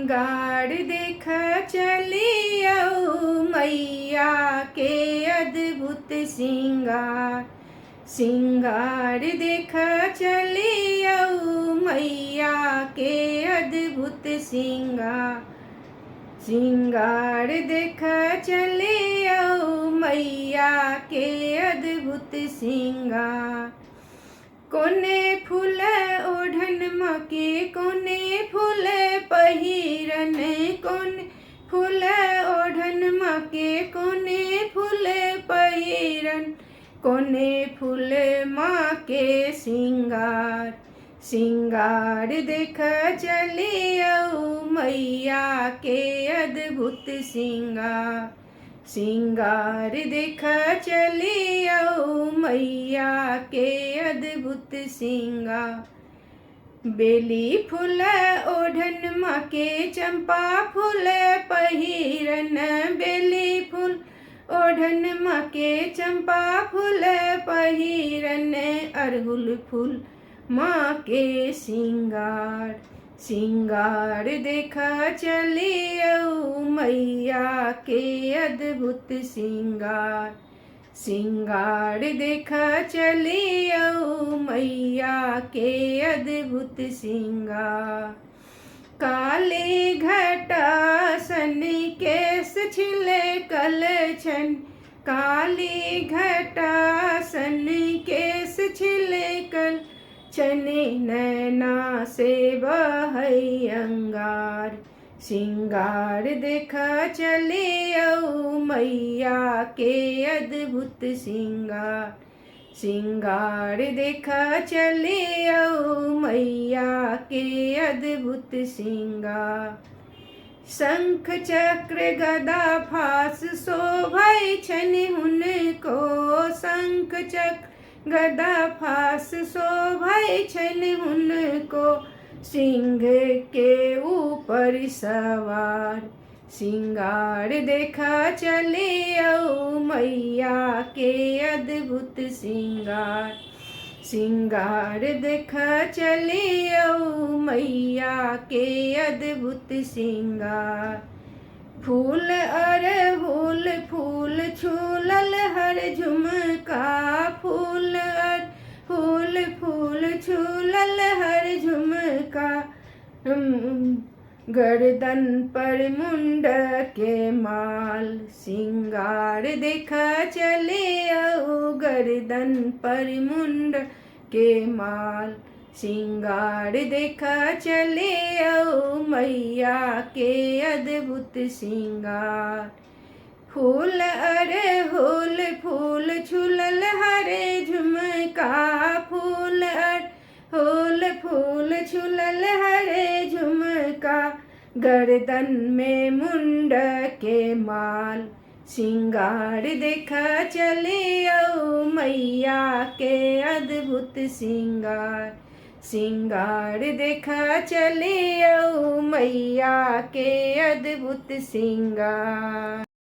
सिंगार देख चलियौ मैया के अद्भुत सिंगार। सिंगार देख चलियौ मैया के अद्भुत सिंगार। सिंगार देख चलियौ मैया के अद्भुत सिंगार। कोने फूल ओढ़न मके कोने फूल पहिरन। कोने फूल ओढ़न मके कोने फूल पहिरन। कोने फूल माँ के सिंगार। सिंगार देख चलियौ मैया के अद्भुत सिंगार। सिंगार देख चलियौ मैया के अद्भुत सिंगार। बेली फूल ओढ़न मके चंपा फूल पहिरन। बेली फूल ओढ़न मके चंपा फूल पहिरन। अड़हुल फूल माँ के सिंगार। सिंगार देख चलियौ मैया के अद्भुत सिंगार। सिंगार देख चलियौ मैया के अद्भुत सिंगार। काले घटासन केस छिलकल छन। काली घटासन केस छिलकल छन। नैना से बहै अंगार। सिंगार देख चलियौ मैया के अद्भुत सिंगार। सिंगार देख चलियौ मैया के अद्भुत सिंगार। शंख चक्र गदा फास शोभै छन हुनको। शंख चक्र गदा फास शोभै छन हुनको। सिंह के ऊपर सवार। सिंगार देख चलियौ मैया के अद्भुत सिंगार। सिंगार देख चलियौ मैया के अद्भुत सिंगार। फूल अड़हुल फूल झूलल हर झुमका। फूल अड़हुल फूल झूलल हर झुमका। गर्दन पर मुंड के माल। सिंगार देख चलियौ गर्दन पर मुंड के माल। सिंगार देख चलियौ मैया के अद्भुत सिंगार। फूल अड़हुल फूल झूलल हरे झुमका। फूल अड़हुल फूल झूलल हरे झुमका। गर्दन में मुंड के माल। सिंगार देख चलियौ मैया के अद्भुत सिंगार। सिंगार देख चलियौ मैया के अद्भुत सिंगार।